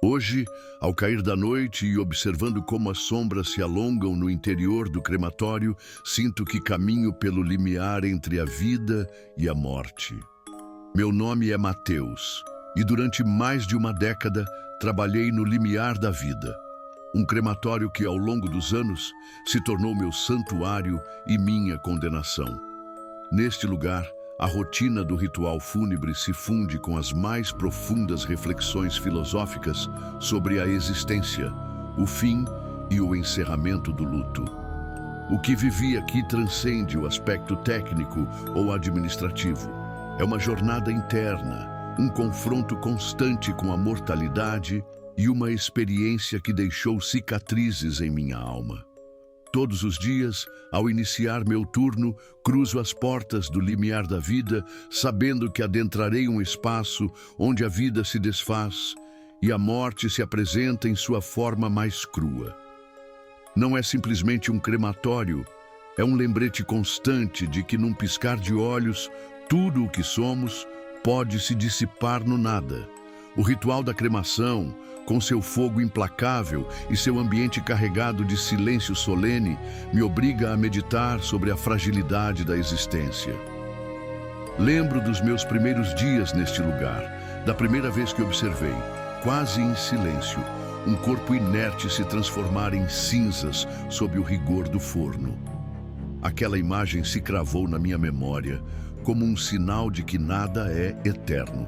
Hoje, ao cair da noite e observando como as sombras se alongam no interior do crematório, sinto que caminho pelo limiar entre a vida e a morte. Meu nome é Mateus e durante mais de uma década trabalhei no limiar da vida. Um crematório que ao longo dos anos se tornou meu santuário e minha condenação. Neste lugar, a rotina do ritual fúnebre se funde com as mais profundas reflexões filosóficas sobre a existência, o fim e o encerramento do luto. O que vivi aqui transcende o aspecto técnico ou administrativo. É uma jornada interna, um confronto constante com a mortalidade e uma experiência que deixou cicatrizes em minha alma. Todos os dias, ao iniciar meu turno, cruzo as portas do limiar da vida, sabendo que adentrarei um espaço onde a vida se desfaz e a morte se apresenta em sua forma mais crua. Não é simplesmente um crematório, é um lembrete constante de que num piscar de olhos, tudo o que somos pode se dissipar no nada. O ritual da cremação, com seu fogo implacável e seu ambiente carregado de silêncio solene, me obriga a meditar sobre a fragilidade da existência. Lembro dos meus primeiros dias neste lugar, da primeira vez que observei, quase em silêncio, um corpo inerte se transformar em cinzas sob o rigor do forno. Aquela imagem se cravou na minha memória como um sinal de que nada é eterno.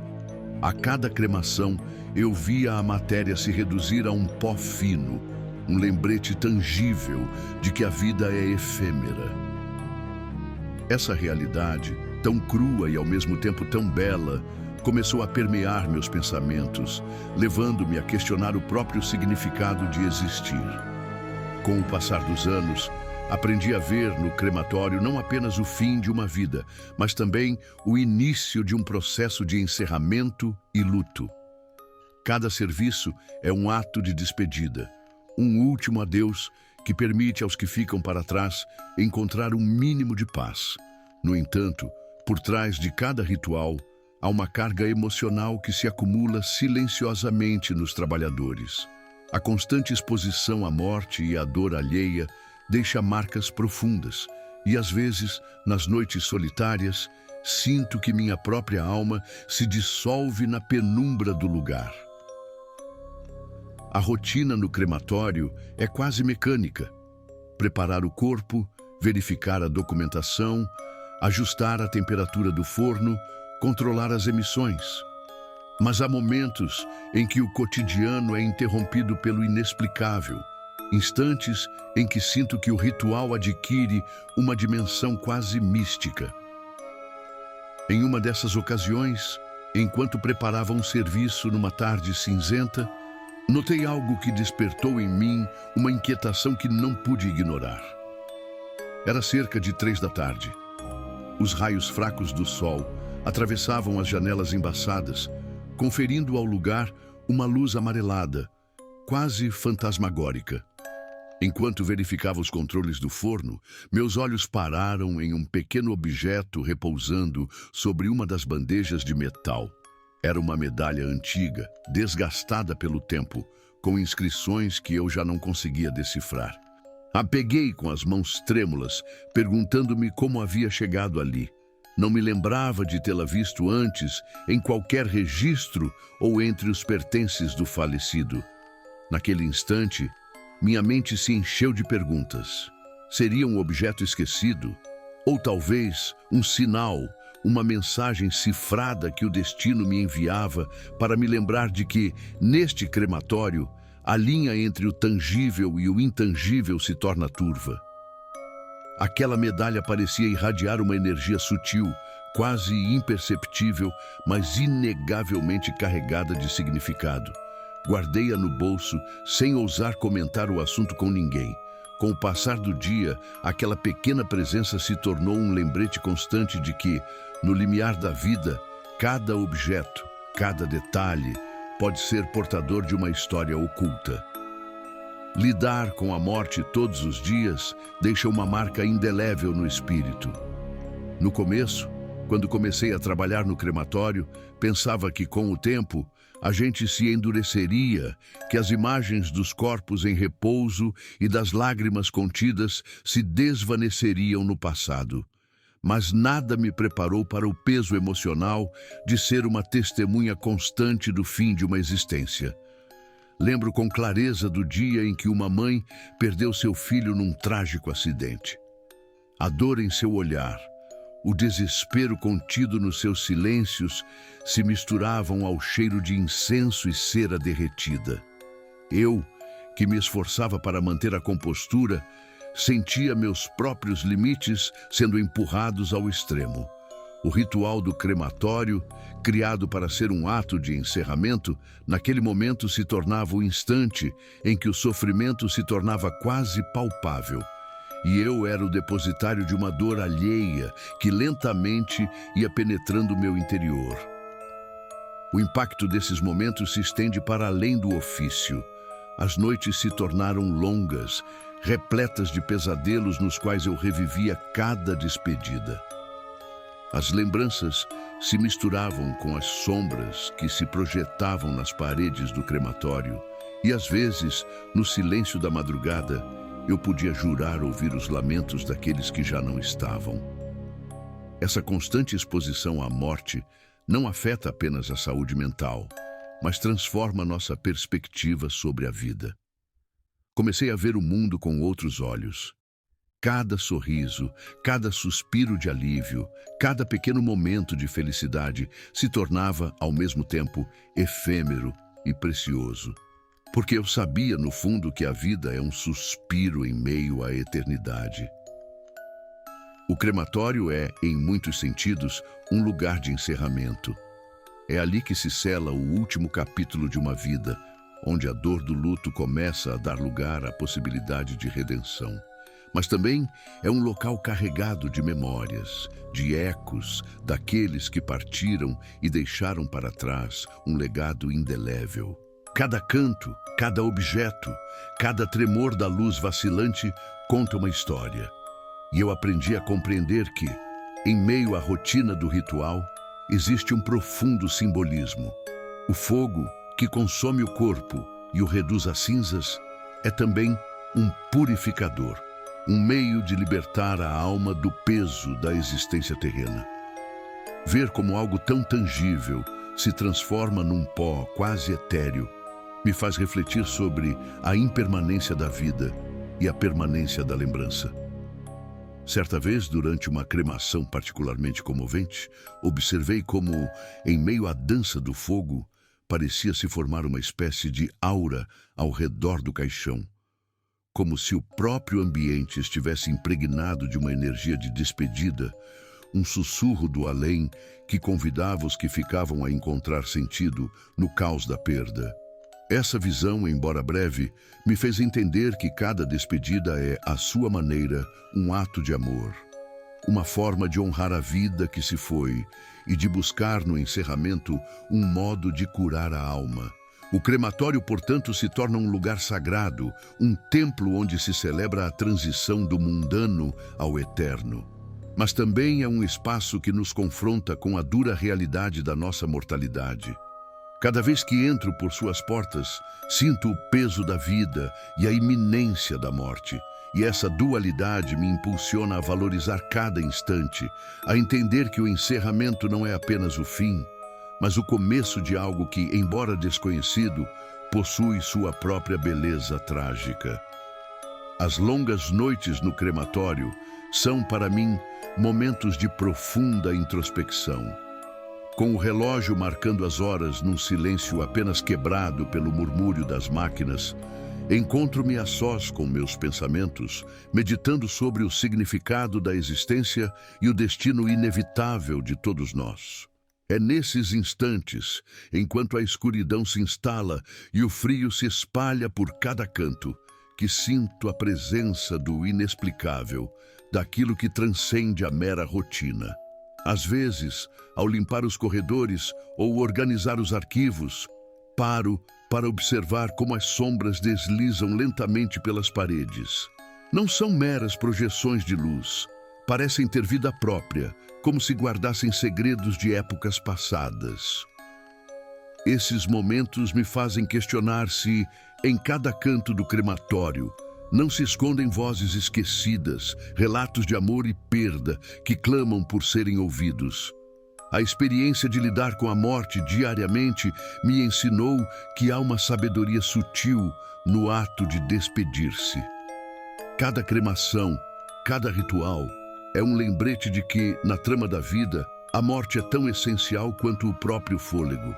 A cada cremação, eu via a matéria se reduzir a um pó fino, um lembrete tangível de que a vida é efêmera. Essa realidade, tão crua e ao mesmo tempo tão bela, começou a permear meus pensamentos, levando-me a questionar o próprio significado de existir. Com o passar dos anos, aprendi a ver no crematório não apenas o fim de uma vida, mas também o início de um processo de encerramento e luto. Cada serviço é um ato de despedida, um último adeus que permite aos que ficam para trás encontrar um mínimo de paz. No entanto, por trás de cada ritual, há uma carga emocional que se acumula silenciosamente nos trabalhadores. A constante exposição à morte e à dor alheia deixa marcas profundas e, às vezes, nas noites solitárias, sinto que minha própria alma se dissolve na penumbra do lugar. A rotina no crematório é quase mecânica. Preparar o corpo, verificar a documentação, ajustar a temperatura do forno, controlar as emissões. Mas há momentos em que o cotidiano é interrompido pelo inexplicável, instantes em que sinto que o ritual adquire uma dimensão quase mística. Em uma dessas ocasiões, enquanto preparava um serviço numa tarde cinzenta, notei algo que despertou em mim uma inquietação que não pude ignorar. Era cerca de 3 da tarde. Os raios fracos do sol atravessavam as janelas embaçadas, conferindo ao lugar uma luz amarelada, quase fantasmagórica. Enquanto verificava os controles do forno, meus olhos pararam em um pequeno objeto repousando sobre uma das bandejas de metal. Era uma medalha antiga, desgastada pelo tempo, com inscrições que eu já não conseguia decifrar. A peguei com as mãos trêmulas, perguntando-me como havia chegado ali. Não me lembrava de tê-la visto antes em qualquer registro ou entre os pertences do falecido. Naquele instante, minha mente se encheu de perguntas. Seria um objeto esquecido? Ou talvez um sinal, uma mensagem cifrada que o destino me enviava para me lembrar de que, neste crematório, a linha entre o tangível e o intangível se torna turva. Aquela medalha parecia irradiar uma energia sutil, quase imperceptível, mas inegavelmente carregada de significado. Guardei-a no bolso, sem ousar comentar o assunto com ninguém. Com o passar do dia, aquela pequena presença se tornou um lembrete constante de que, no limiar da vida, cada objeto, cada detalhe, pode ser portador de uma história oculta. Lidar com a morte todos os dias deixa uma marca indelével no espírito. No começo, Quando comecei a trabalhar no crematório, pensava que com o tempo a gente se endureceria, que as imagens dos corpos em repouso e das lágrimas contidas se desvaneceriam no passado. Mas nada me preparou para o peso emocional de ser uma testemunha constante do fim de uma existência. Lembro com clareza do dia em que uma mãe perdeu seu filho num trágico acidente. A dor em seu olhar, o desespero contido nos seus silêncios se misturavam ao cheiro de incenso e cera derretida. Eu, que me esforçava para manter a compostura, sentia meus próprios limites sendo empurrados ao extremo. O ritual do crematório, criado para ser um ato de encerramento, naquele momento se tornava o instante em que o sofrimento se tornava quase palpável. E eu era o depositário de uma dor alheia que lentamente ia penetrando meu interior. O impacto desses momentos se estende para além do ofício. As noites se tornaram longas, repletas de pesadelos nos quais eu revivia cada despedida. As lembranças se misturavam com as sombras que se projetavam nas paredes do crematório e, às vezes, no silêncio da madrugada, eu podia jurar ouvir os lamentos daqueles que já não estavam. Essa constante exposição à morte não afeta apenas a saúde mental, mas transforma nossa perspectiva sobre a vida. Comecei a ver o mundo com outros olhos. Cada sorriso, cada suspiro de alívio, cada pequeno momento de felicidade se tornava, ao mesmo tempo, efêmero e precioso. Porque eu sabia, no fundo, que a vida é um suspiro em meio à eternidade. O crematório é, em muitos sentidos, um lugar de encerramento. É ali que se sela o último capítulo de uma vida, onde a dor do luto começa a dar lugar à possibilidade de redenção. Mas também é um local carregado de memórias, de ecos daqueles que partiram e deixaram para trás um legado indelével. Cada canto, cada objeto, cada tremor da luz vacilante conta uma história. E eu aprendi a compreender que, em meio à rotina do ritual, existe um profundo simbolismo. O fogo, que consome o corpo e o reduz a cinzas, é também um purificador, um meio de libertar a alma do peso da existência terrena. Ver como algo tão tangível se transforma num pó quase etéreo me faz refletir sobre a impermanência da vida e a permanência da lembrança. Certa vez, durante uma cremação particularmente comovente, observei como, em meio à dança do fogo, parecia se formar uma espécie de aura ao redor do caixão, como se o próprio ambiente estivesse impregnado de uma energia de despedida, um sussurro do além que convidava os que ficavam a encontrar sentido no caos da perda. Essa visão, embora breve, me fez entender que cada despedida é, à sua maneira, um ato de amor, uma forma de honrar a vida que se foi e de buscar no encerramento um modo de curar a alma. O crematório, portanto, se torna um lugar sagrado, um templo onde se celebra a transição do mundano ao eterno. Mas também é um espaço que nos confronta com a dura realidade da nossa mortalidade. Cada vez que entro por suas portas, sinto o peso da vida e a iminência da morte. E essa dualidade me impulsiona a valorizar cada instante, a entender que o encerramento não é apenas o fim, mas o começo de algo que, embora desconhecido, possui sua própria beleza trágica. As longas noites no crematório são, para mim, momentos de profunda introspecção. Com o relógio marcando as horas num silêncio apenas quebrado pelo murmúrio das máquinas, encontro-me a sós com meus pensamentos, meditando sobre o significado da existência e o destino inevitável de todos nós. É nesses instantes, enquanto a escuridão se instala e o frio se espalha por cada canto, que sinto a presença do inexplicável, daquilo que transcende a mera rotina. Às vezes, ao limpar os corredores ou organizar os arquivos, paro para observar como as sombras deslizam lentamente pelas paredes. Não são meras projeções de luz, parecem ter vida própria, como se guardassem segredos de épocas passadas. Esses momentos me fazem questionar se, em cada canto do crematório, não se escondem vozes esquecidas, relatos de amor e perda que clamam por serem ouvidos. A experiência de lidar com a morte diariamente me ensinou que há uma sabedoria sutil no ato de despedir-se. Cada cremação, cada ritual, é um lembrete de que, na trama da vida, a morte é tão essencial quanto o próprio fôlego.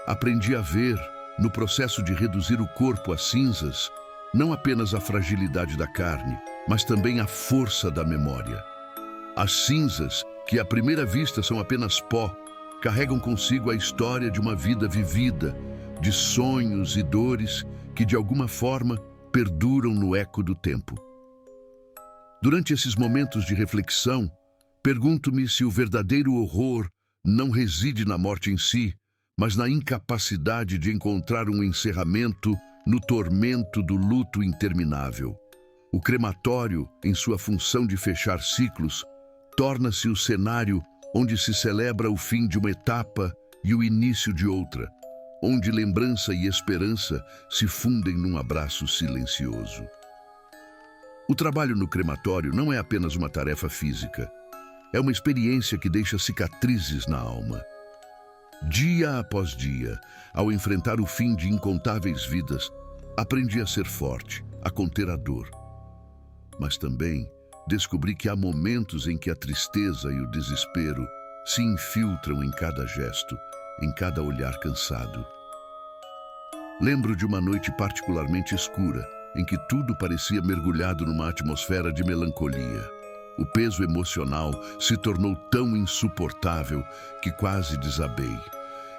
Aprendi a ver, no processo de reduzir o corpo a cinzas, não apenas a fragilidade da carne, mas também a força da memória. As cinzas, que à primeira vista são apenas pó, carregam consigo a história de uma vida vivida, de sonhos e dores que de alguma forma perduram no eco do tempo. Durante esses momentos de reflexão, pergunto-me se o verdadeiro horror não reside na morte em si, mas na incapacidade de encontrar um encerramento no tormento do luto interminável. O crematório, em sua função de fechar ciclos, torna-se o cenário onde se celebra o fim de uma etapa e o início de outra, onde lembrança e esperança se fundem num abraço silencioso. O trabalho no crematório não é apenas uma tarefa física, é uma experiência que deixa cicatrizes na alma. Dia após dia, ao enfrentar o fim de incontáveis vidas, aprendi a ser forte, a conter a dor. Mas também descobri que há momentos em que a tristeza e o desespero se infiltram em cada gesto, em cada olhar cansado. Lembro de uma noite particularmente escura, em que tudo parecia mergulhado numa atmosfera de melancolia. O peso emocional se tornou tão insuportável que quase desabei.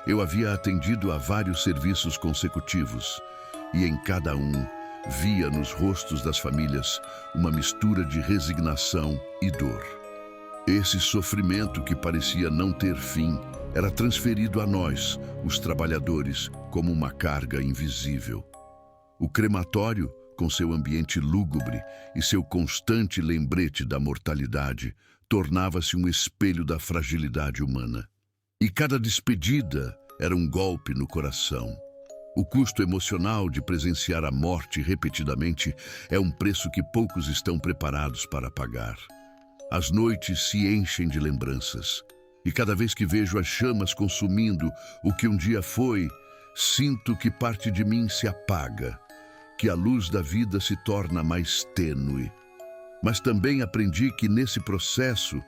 Eu havia atendido a vários serviços consecutivos e em cada um via nos rostos das famílias uma mistura de resignação e dor. Esse sofrimento que parecia não ter fim era transferido a nós, os trabalhadores, como uma carga invisível. O crematório, com seu ambiente lúgubre e seu constante lembrete da mortalidade, tornava-se um espelho da fragilidade humana. E cada despedida era um golpe no coração. O custo emocional de presenciar a morte repetidamente é um preço que poucos estão preparados para pagar. As noites se enchem de lembranças, e cada vez que vejo as chamas consumindo o que um dia foi, sinto que parte de mim se apaga, que a luz da vida se torna mais tênue. Mas também aprendi que nesse processo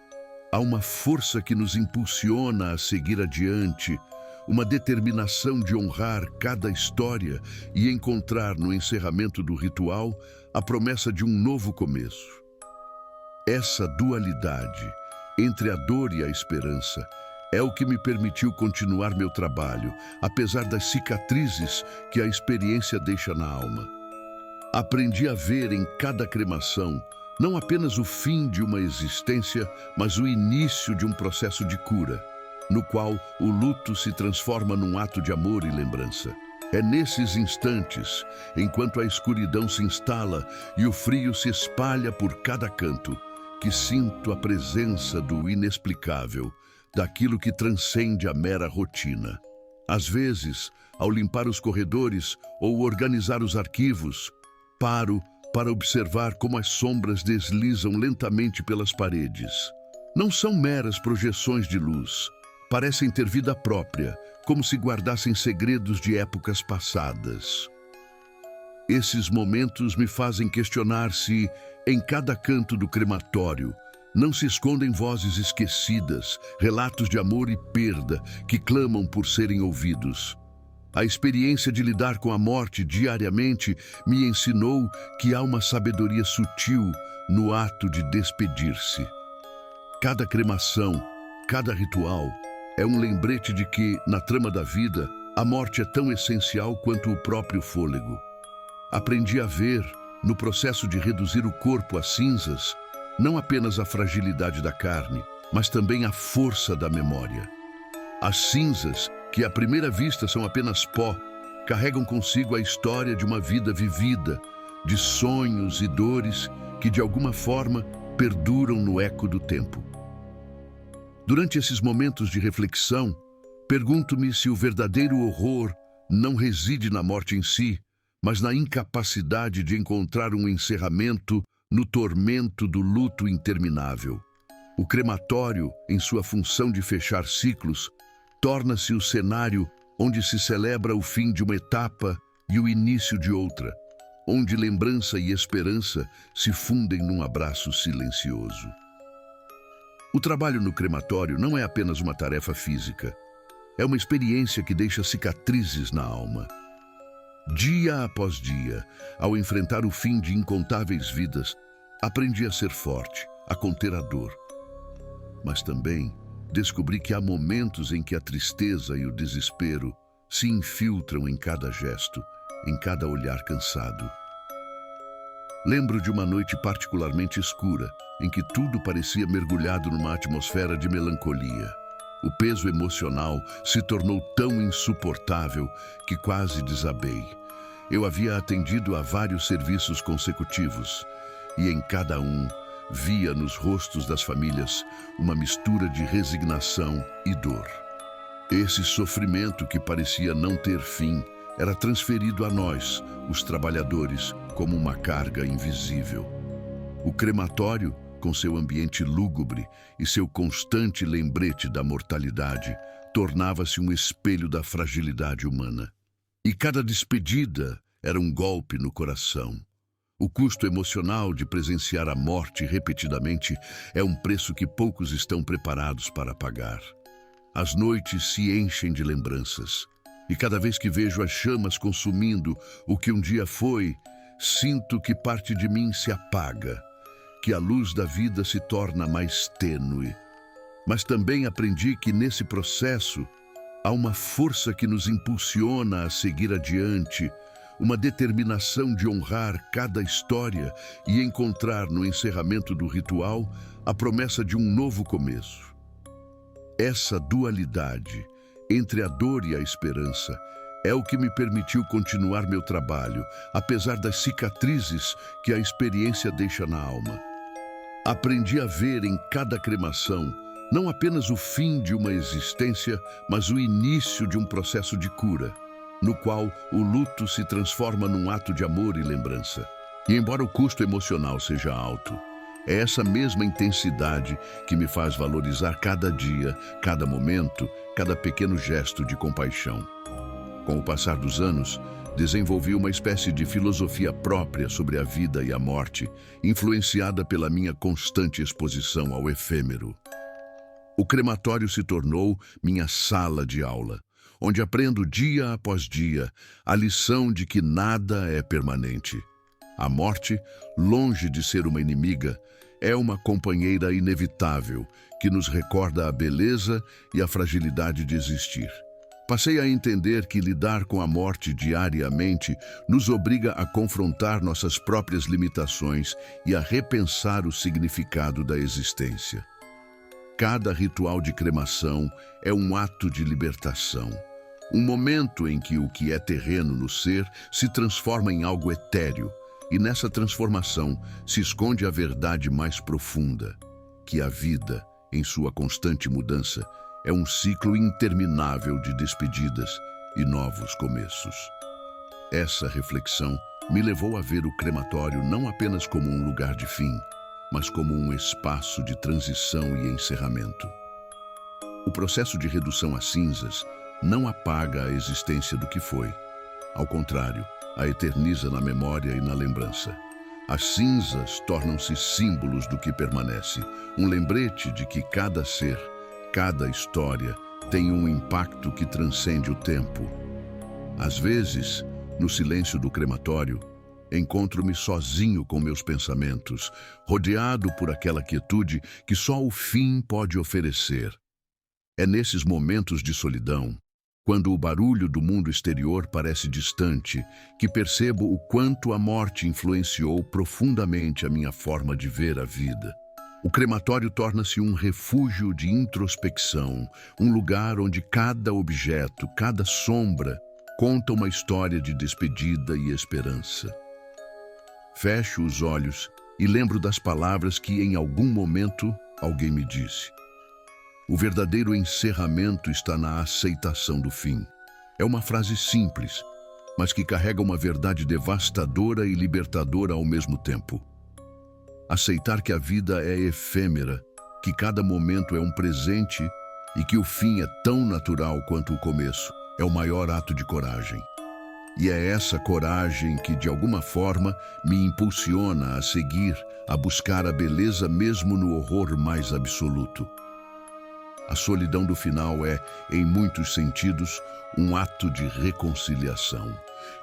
há uma força que nos impulsiona a seguir adiante, uma determinação de honrar cada história e encontrar no encerramento do ritual a promessa de um novo começo. Essa dualidade entre a dor e a esperança é o que me permitiu continuar meu trabalho, apesar das cicatrizes que a experiência deixa na alma. Aprendi a ver em cada cremação não apenas o fim de uma existência, mas o início de um processo de cura, no qual o luto se transforma num ato de amor e lembrança. É nesses instantes, enquanto a escuridão se instala e o frio se espalha por cada canto, que sinto a presença do inexplicável, daquilo que transcende a mera rotina. Às vezes, ao limpar os corredores ou organizar os arquivos, paro para observar como as sombras deslizam lentamente pelas paredes. Não são meras projeções de luz. Parecem ter vida própria, como se guardassem segredos de épocas passadas. Esses momentos me fazem questionar se, em cada canto do crematório, não se escondem vozes esquecidas, relatos de amor e perda que clamam por serem ouvidos. A experiência de lidar com a morte diariamente me ensinou que há uma sabedoria sutil no ato de despedir-se. Cada cremação, cada ritual, é um lembrete de que, na trama da vida, a morte é tão essencial quanto o próprio fôlego. Aprendi a ver, no processo de reduzir o corpo a cinzas, não apenas a fragilidade da carne, mas também a força da memória. As cinzas, que à primeira vista são apenas pó, carregam consigo a história de uma vida vivida, de sonhos e dores que de alguma forma perduram no eco do tempo. Durante esses momentos de reflexão, pergunto-me se o verdadeiro horror não reside na morte em si, mas na incapacidade de encontrar um encerramento no tormento do luto interminável. O crematório, em sua função de fechar ciclos, torna-se o cenário onde se celebra o fim de uma etapa e o início de outra, onde lembrança e esperança se fundem num abraço silencioso. O trabalho no crematório não é apenas uma tarefa física, é uma experiência que deixa cicatrizes na alma. Dia após dia, ao enfrentar o fim de incontáveis vidas, aprendi a ser forte, a conter a dor. Mas também descobri que há momentos em que a tristeza e o desespero se infiltram em cada gesto, em cada olhar cansado. Lembro de uma noite particularmente escura, em que tudo parecia mergulhado numa atmosfera de melancolia. O peso emocional se tornou tão insuportável que quase desabei. Eu havia atendido a vários serviços consecutivos, e em cada um via nos rostos das famílias uma mistura de resignação e dor. Esse sofrimento que parecia não ter fim era transferido a nós, os trabalhadores, como uma carga invisível. O crematório, com seu ambiente lúgubre e seu constante lembrete da mortalidade, tornava-se um espelho da fragilidade humana. E cada despedida era um golpe no coração. O custo emocional de presenciar a morte repetidamente é um preço que poucos estão preparados para pagar. As noites se enchem de lembranças, e cada vez que vejo as chamas consumindo o que um dia foi, sinto que parte de mim se apaga, que a luz da vida se torna mais tênue. Mas também aprendi que nesse processo há uma força que nos impulsiona a seguir adiante, uma determinação de honrar cada história e encontrar no encerramento do ritual a promessa de um novo começo. Essa dualidade entre a dor e a esperança é o que me permitiu continuar meu trabalho, apesar das cicatrizes que a experiência deixa na alma. Aprendi a ver em cada cremação não apenas o fim de uma existência, mas o início de um processo de cura, no qual o luto se transforma num ato de amor e lembrança. E embora o custo emocional seja alto, é essa mesma intensidade que me faz valorizar cada dia, cada momento, cada pequeno gesto de compaixão. Com o passar dos anos, desenvolvi uma espécie de filosofia própria sobre a vida e a morte, influenciada pela minha constante exposição ao efêmero. O crematório se tornou minha sala de aula, onde aprendo dia após dia a lição de que nada é permanente. A morte, longe de ser uma inimiga, é uma companheira inevitável que nos recorda a beleza e a fragilidade de existir. Passei a entender que lidar com a morte diariamente nos obriga a confrontar nossas próprias limitações e a repensar o significado da existência. Cada ritual de cremação é um ato de libertação. Um momento em que o que é terreno no ser se transforma em algo etéreo, e nessa transformação se esconde a verdade mais profunda, que a vida, em sua constante mudança, é um ciclo interminável de despedidas e novos começos. Essa reflexão me levou a ver o crematório não apenas como um lugar de fim, mas como um espaço de transição e encerramento. O processo de redução a cinzas não apaga a existência do que foi. Ao contrário, a eterniza na memória e na lembrança. As cinzas tornam-se símbolos do que permanece, um lembrete de que cada ser, cada história, tem um impacto que transcende o tempo. Às vezes, no silêncio do crematório, encontro-me sozinho com meus pensamentos, rodeado por aquela quietude que só o fim pode oferecer. É nesses momentos de solidão, quando o barulho do mundo exterior parece distante, que percebo o quanto a morte influenciou profundamente a minha forma de ver a vida. O crematório torna-se um refúgio de introspecção, um lugar onde cada objeto, cada sombra, conta uma história de despedida e esperança. Fecho os olhos e lembro das palavras que em algum momento alguém me disse. O verdadeiro encerramento está na aceitação do fim. É uma frase simples, mas que carrega uma verdade devastadora e libertadora ao mesmo tempo. Aceitar que a vida é efêmera, que cada momento é um presente e que o fim é tão natural quanto o começo, é o maior ato de coragem. E é essa coragem que, de alguma forma, me impulsiona a seguir, a buscar a beleza mesmo no horror mais absoluto. A solidão do final é, em muitos sentidos, um ato de reconciliação.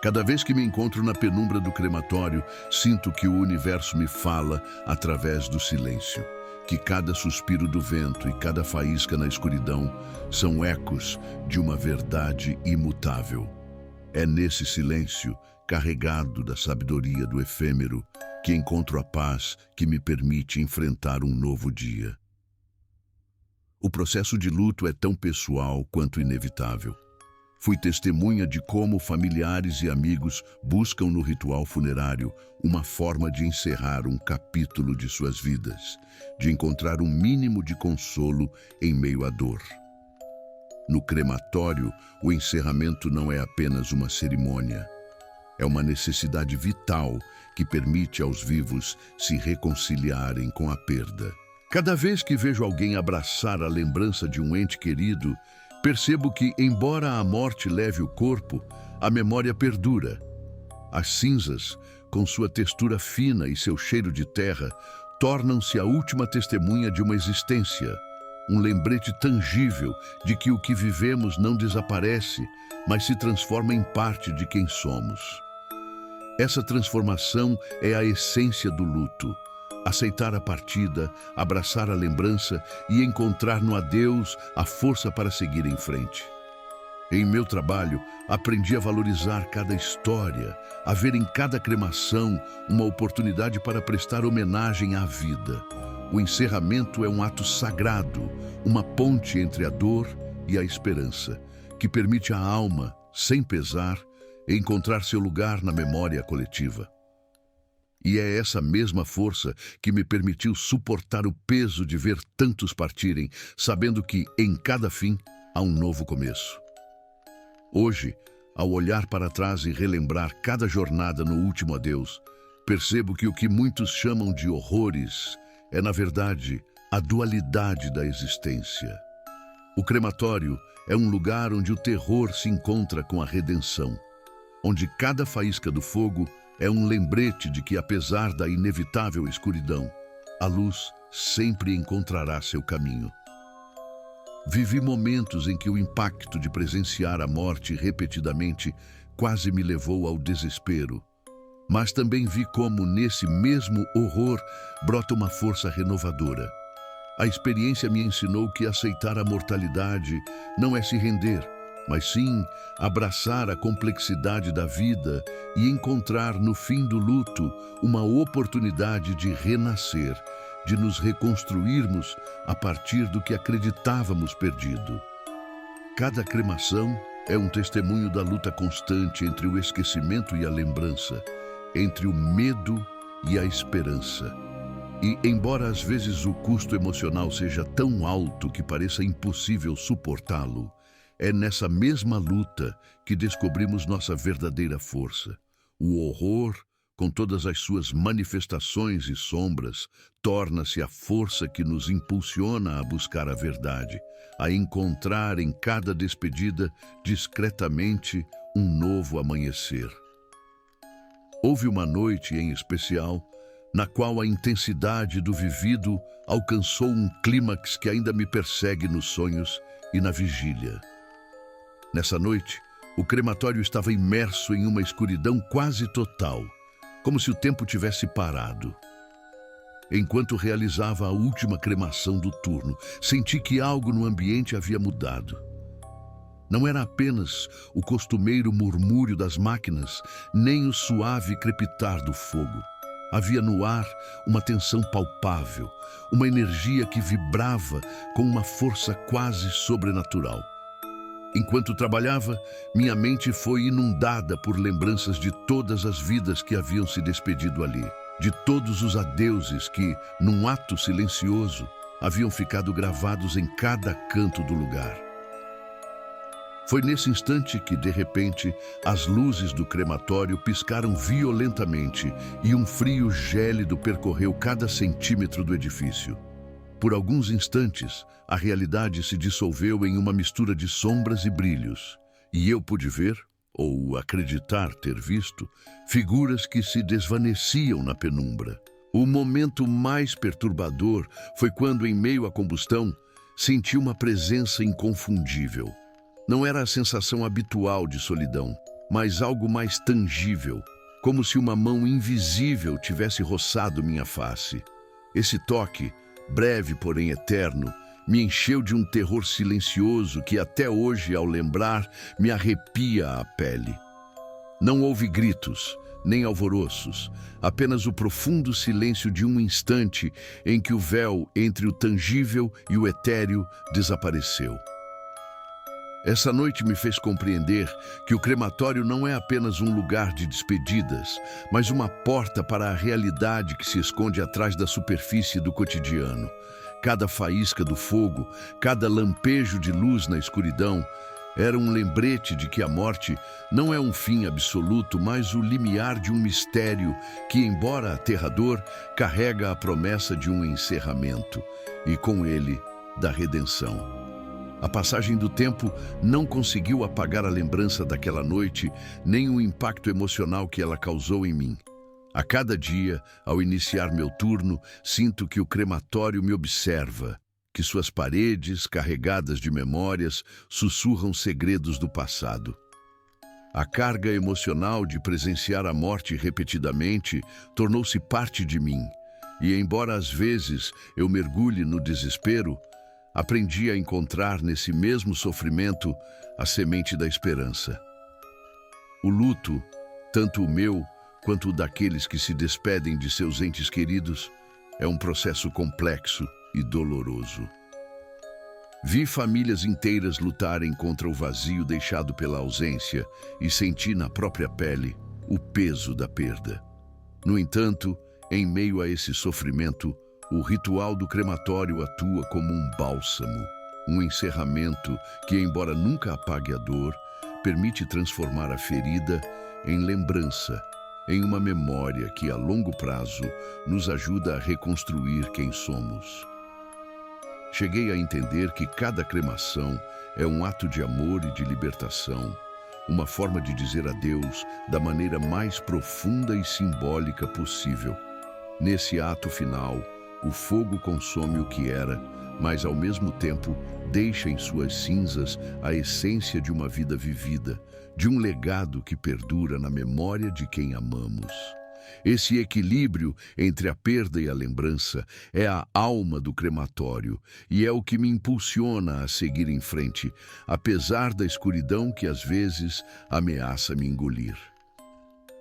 Cada vez que me encontro na penumbra do crematório, sinto que o universo me fala através do silêncio, que cada suspiro do vento e cada faísca na escuridão são ecos de uma verdade imutável. É nesse silêncio, carregado da sabedoria do efêmero, que encontro a paz que me permite enfrentar um novo dia. O processo de luto é tão pessoal quanto inevitável. Fui testemunha de como familiares e amigos buscam no ritual funerário uma forma de encerrar um capítulo de suas vidas, de encontrar um mínimo de consolo em meio à dor. No crematório, o encerramento não é apenas uma cerimônia. É uma necessidade vital que permite aos vivos se reconciliarem com a perda. Cada vez que vejo alguém abraçar a lembrança de um ente querido, percebo que, embora a morte leve o corpo, a memória perdura. As cinzas, com sua textura fina e seu cheiro de terra, tornam-se a última testemunha de uma existência, um lembrete tangível de que o que vivemos não desaparece, mas se transforma em parte de quem somos. Essa transformação é a essência do luto. Aceitar a partida, abraçar a lembrança e encontrar no adeus a força para seguir em frente. Em meu trabalho, aprendi a valorizar cada história, a ver em cada cremação uma oportunidade para prestar homenagem à vida. O encerramento é um ato sagrado, uma ponte entre a dor e a esperança, que permite à alma, sem pesar, encontrar seu lugar na memória coletiva. E é essa mesma força que me permitiu suportar o peso de ver tantos partirem, sabendo que, em cada fim, há um novo começo. Hoje, ao olhar para trás e relembrar cada jornada no último adeus, percebo que o que muitos chamam de horrores é, na verdade, a dualidade da existência. O crematório é um lugar onde o terror se encontra com a redenção, onde cada faísca do fogo é um lembrete de que, apesar da inevitável escuridão, a luz sempre encontrará seu caminho. Vivi momentos em que o impacto de presenciar a morte repetidamente quase me levou ao desespero. Mas também vi como, nesse mesmo horror, brota uma força renovadora. A experiência me ensinou que aceitar a mortalidade não é se render, mas sim abraçar a complexidade da vida e encontrar no fim do luto uma oportunidade de renascer, de nos reconstruirmos a partir do que acreditávamos perdido. Cada cremação é um testemunho da luta constante entre o esquecimento e a lembrança, entre o medo e a esperança. E, embora às vezes o custo emocional seja tão alto que pareça impossível suportá-lo, é nessa mesma luta que descobrimos nossa verdadeira força. O horror, com todas as suas manifestações e sombras, torna-se a força que nos impulsiona a buscar a verdade, a encontrar em cada despedida, discretamente, um novo amanhecer. Houve uma noite em especial, na qual a intensidade do vivido alcançou um clímax que ainda me persegue nos sonhos e na vigília. Nessa noite, o crematório estava imerso em uma escuridão quase total, como se o tempo tivesse parado. Enquanto realizava a última cremação do turno, senti que algo no ambiente havia mudado. Não era apenas o costumeiro murmúrio das máquinas, nem o suave crepitar do fogo. Havia no ar uma tensão palpável, uma energia que vibrava com uma força quase sobrenatural. Enquanto trabalhava, minha mente foi inundada por lembranças de todas as vidas que haviam se despedido ali. de todos os adeuses que, num ato silencioso, haviam ficado gravados em cada canto do lugar. Foi nesse instante que, de repente, as luzes do crematório piscaram violentamente e um frio gélido percorreu cada centímetro do edifício. Por alguns instantes, a realidade se dissolveu em uma mistura de sombras e brilhos, e eu pude ver, ou acreditar ter visto, figuras que se desvaneciam na penumbra. O momento mais perturbador foi quando, em meio à combustão, senti uma presença inconfundível. Não era a sensação habitual de solidão, mas algo mais tangível, como se uma mão invisível tivesse roçado minha face. Esse toque, breve porém eterno, me encheu de um terror silencioso que até hoje, ao lembrar, me arrepia a pele. Não houve gritos, nem alvoroços, apenas o profundo silêncio de um instante em que o véu entre o tangível e o etéreo desapareceu. Essa noite me fez compreender que o crematório não é apenas um lugar de despedidas, mas uma porta para a realidade que se esconde atrás da superfície do cotidiano. Cada faísca do fogo, cada lampejo de luz na escuridão, era um lembrete de que a morte não é um fim absoluto, mas o limiar de um mistério que, embora aterrador, carrega a promessa de um encerramento e, com ele, da redenção. A passagem do tempo não conseguiu apagar a lembrança daquela noite, nem o impacto emocional que ela causou em mim. A cada dia, ao iniciar meu turno, sinto que o crematório me observa, que suas paredes, carregadas de memórias, sussurram segredos do passado. A carga emocional de presenciar a morte repetidamente tornou-se parte de mim, e embora às vezes eu mergulhe no desespero, aprendi a encontrar nesse mesmo sofrimento a semente da esperança. O luto, tanto o meu quanto o daqueles que se despedem de seus entes queridos, é um processo complexo e doloroso. Vi famílias inteiras lutarem contra o vazio deixado pela ausência e senti na própria pele o peso da perda. No entanto, em meio a esse sofrimento, o ritual do crematório atua como um bálsamo, um encerramento que, embora nunca apague a dor, permite transformar a ferida em lembrança, em uma memória que, a longo prazo, nos ajuda a reconstruir quem somos. Cheguei a entender que cada cremação é um ato de amor e de libertação, uma forma de dizer adeus da maneira mais profunda e simbólica possível. Nesse ato final, o fogo consome o que era, mas ao mesmo tempo deixa em suas cinzas a essência de uma vida vivida, de um legado que perdura na memória de quem amamos. Esse equilíbrio entre a perda e a lembrança é a alma do crematório e é o que me impulsiona a seguir em frente, apesar da escuridão que às vezes ameaça me engolir.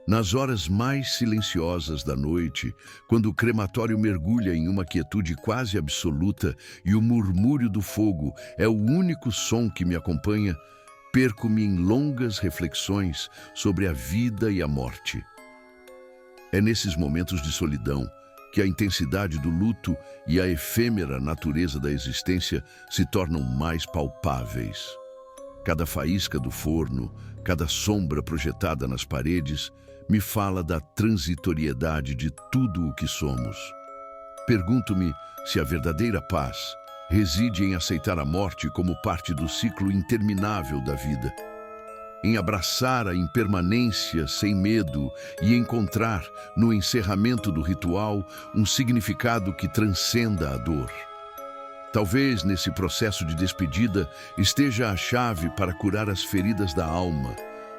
Nas horas mais silenciosas da noite, quando o crematório mergulha em uma quietude quase absoluta e o murmúrio do fogo é o único som que me acompanha, perco-me em longas reflexões sobre a vida e a morte. É nesses momentos de solidão que a intensidade do luto e a efêmera natureza da existência se tornam mais palpáveis. Cada faísca do forno, cada sombra projetada nas paredes, me fala da transitoriedade de tudo o que somos. Pergunto-me se a verdadeira paz reside em aceitar a morte como parte do ciclo interminável da vida, em abraçar a impermanência sem medo e encontrar, no encerramento do ritual, um significado que transcenda a dor. Talvez nesse processo de despedida esteja a chave para curar as feridas da alma,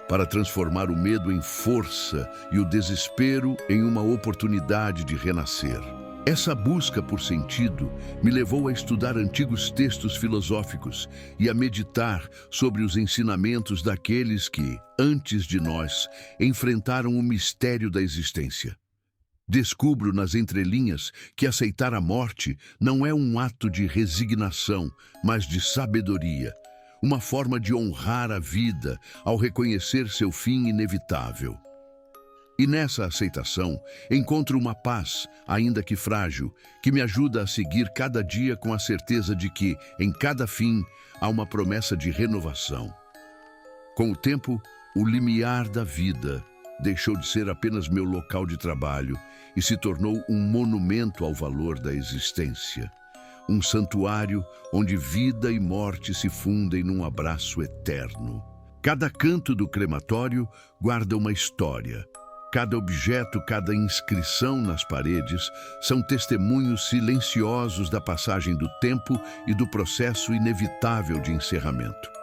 para transformar o medo em força e o desespero em uma oportunidade de renascer. Essa busca por sentido me levou a estudar antigos textos filosóficos e a meditar sobre os ensinamentos daqueles que, antes de nós, enfrentaram o mistério da existência. Descubro nas entrelinhas que aceitar a morte não é um ato de resignação, mas de sabedoria, uma forma de honrar a vida ao reconhecer seu fim inevitável. E nessa aceitação, encontro uma paz, ainda que frágil, que me ajuda a seguir cada dia com a certeza de que, em cada fim, há uma promessa de renovação. Com o tempo, o limiar da vida deixou de ser apenas meu local de trabalho e se tornou um monumento ao valor da existência. Um santuário onde vida e morte se fundem num abraço eterno. Cada canto do crematório guarda uma história. Cada objeto, cada inscrição nas paredes são testemunhos silenciosos da passagem do tempo e do processo inevitável de encerramento.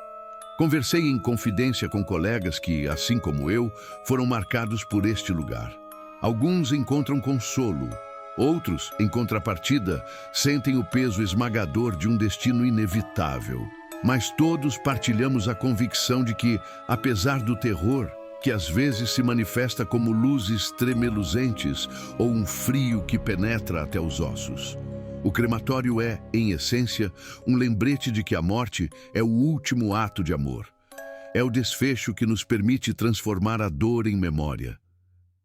Conversei em confidência com colegas que, assim como eu, foram marcados por este lugar. Alguns encontram consolo, outros, em contrapartida, sentem o peso esmagador de um destino inevitável. Mas todos partilhamos a convicção de que, apesar do terror, que às vezes se manifesta como luzes tremeluzentes ou um frio que penetra até os ossos, o crematório é, em essência, um lembrete de que a morte é o último ato de amor. É o desfecho que nos permite transformar a dor em memória.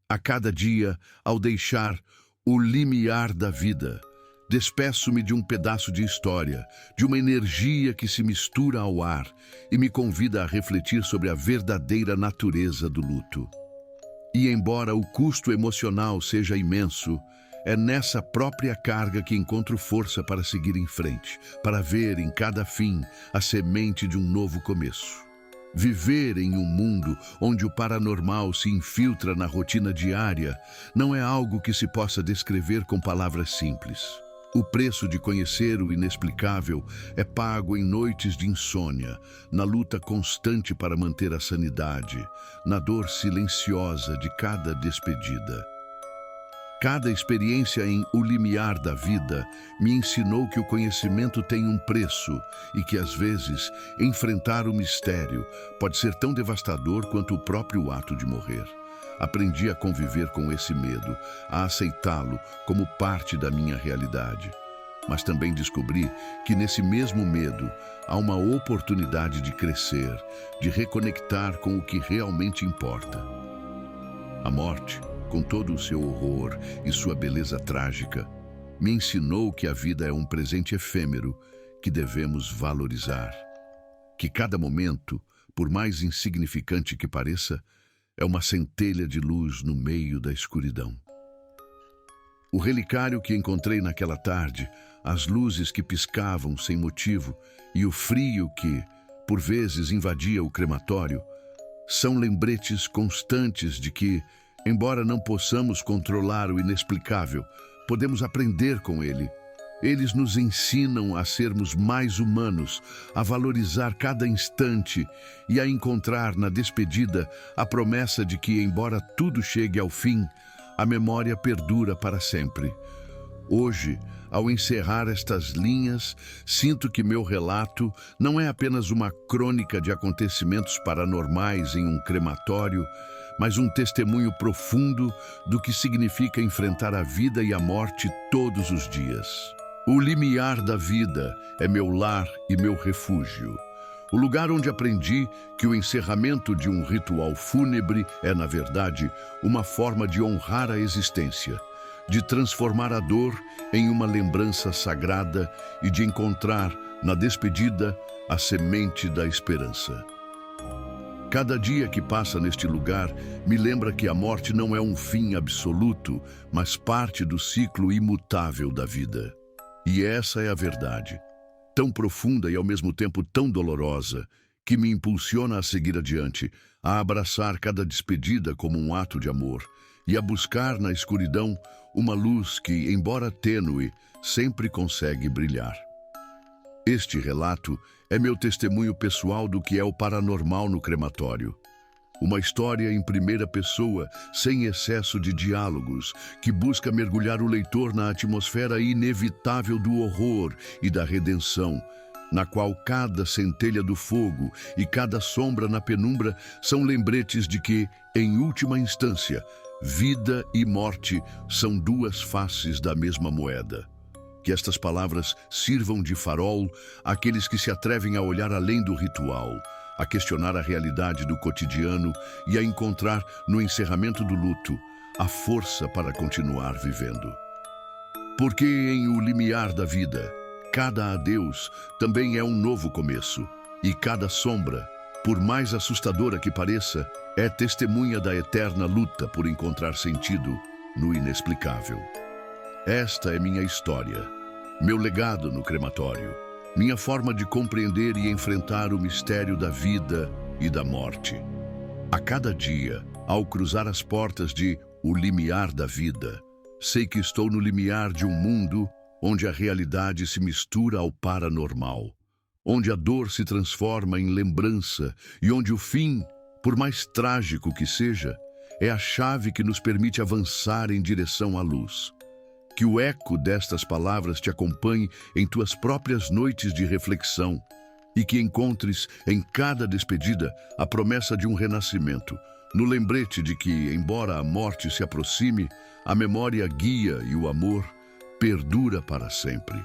A cada dia, ao deixar o limiar da vida, despeço-me de um pedaço de história, de uma energia que se mistura ao ar e me convida a refletir sobre a verdadeira natureza do luto. E embora o custo emocional seja imenso, é nessa própria carga que encontro força para seguir em frente, para ver em cada fim a semente de um novo começo. Viver em um mundo onde o paranormal se infiltra na rotina diária não é algo que se possa descrever com palavras simples. O preço de conhecer o inexplicável é pago em noites de insônia, na luta constante para manter a sanidade, na dor silenciosa de cada despedida. Cada experiência em O Limiar da Vida me ensinou que o conhecimento tem um preço e que, às vezes, enfrentar o mistério pode ser tão devastador quanto o próprio ato de morrer. Aprendi a conviver com esse medo, a aceitá-lo como parte da minha realidade. Mas também descobri que nesse mesmo medo há uma oportunidade de crescer, de reconectar com o que realmente importa. A morte, com todo o seu horror e sua beleza trágica, me ensinou que a vida é um presente efêmero que devemos valorizar. Que cada momento, por mais insignificante que pareça, é uma centelha de luz no meio da escuridão. O relicário que encontrei naquela tarde, as luzes que piscavam sem motivo e o frio que, por vezes, invadia o crematório, são lembretes constantes de que, embora não possamos controlar o inexplicável, podemos aprender com ele. Eles nos ensinam a sermos mais humanos, a valorizar cada instante e a encontrar na despedida a promessa de que, embora tudo chegue ao fim, a memória perdura para sempre. Hoje, ao encerrar estas linhas, sinto que meu relato não é apenas uma crônica de acontecimentos paranormais em um crematório, mas um testemunho profundo do que significa enfrentar a vida e a morte todos os dias. O limiar da vida é meu lar e meu refúgio. O lugar onde aprendi que o encerramento de um ritual fúnebre é, na verdade, uma forma de honrar a existência, de transformar a dor em uma lembrança sagrada e de encontrar, na despedida, a semente da esperança. Cada dia que passa neste lugar me lembra que a morte não é um fim absoluto, mas parte do ciclo imutável da vida. E essa é a verdade, tão profunda e ao mesmo tempo tão dolorosa, que me impulsiona a seguir adiante, a abraçar cada despedida como um ato de amor e a buscar na escuridão uma luz que, embora tênue, sempre consegue brilhar. Este relato é meu testemunho pessoal do que é o paranormal no crematório. Uma história em primeira pessoa, sem excesso de diálogos, que busca mergulhar o leitor na atmosfera inevitável do horror e da redenção, na qual cada centelha do fogo e cada sombra na penumbra são lembretes de que, em última instância, vida e morte são duas faces da mesma moeda. Que estas palavras sirvam de farol àqueles que se atrevem a olhar além do ritual, a questionar a realidade do cotidiano e a encontrar, no encerramento do luto, a força para continuar vivendo. Porque em o limiar da vida, cada adeus também é um novo começo, e cada sombra, por mais assustadora que pareça, é testemunha da eterna luta por encontrar sentido no inexplicável. Esta é minha história, meu legado no crematório, minha forma de compreender e enfrentar o mistério da vida e da morte. A cada dia, ao cruzar as portas de o limiar da vida, sei que estou no limiar de um mundo onde a realidade se mistura ao paranormal, onde a dor se transforma em lembrança e onde o fim, por mais trágico que seja, é a chave que nos permite avançar em direção à luz. Que o eco destas palavras te acompanhe em tuas próprias noites de reflexão e que encontres em cada despedida a promessa de um renascimento, no lembrete de que, embora a morte se aproxime, a memória guia e o amor perdura para sempre.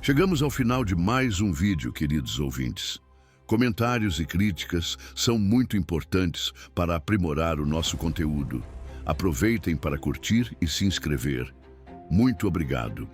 Chegamos ao final de mais um vídeo, queridos ouvintes. Comentários e críticas são muito importantes para aprimorar o nosso conteúdo. Aproveitem para curtir e se inscrever. Muito obrigado.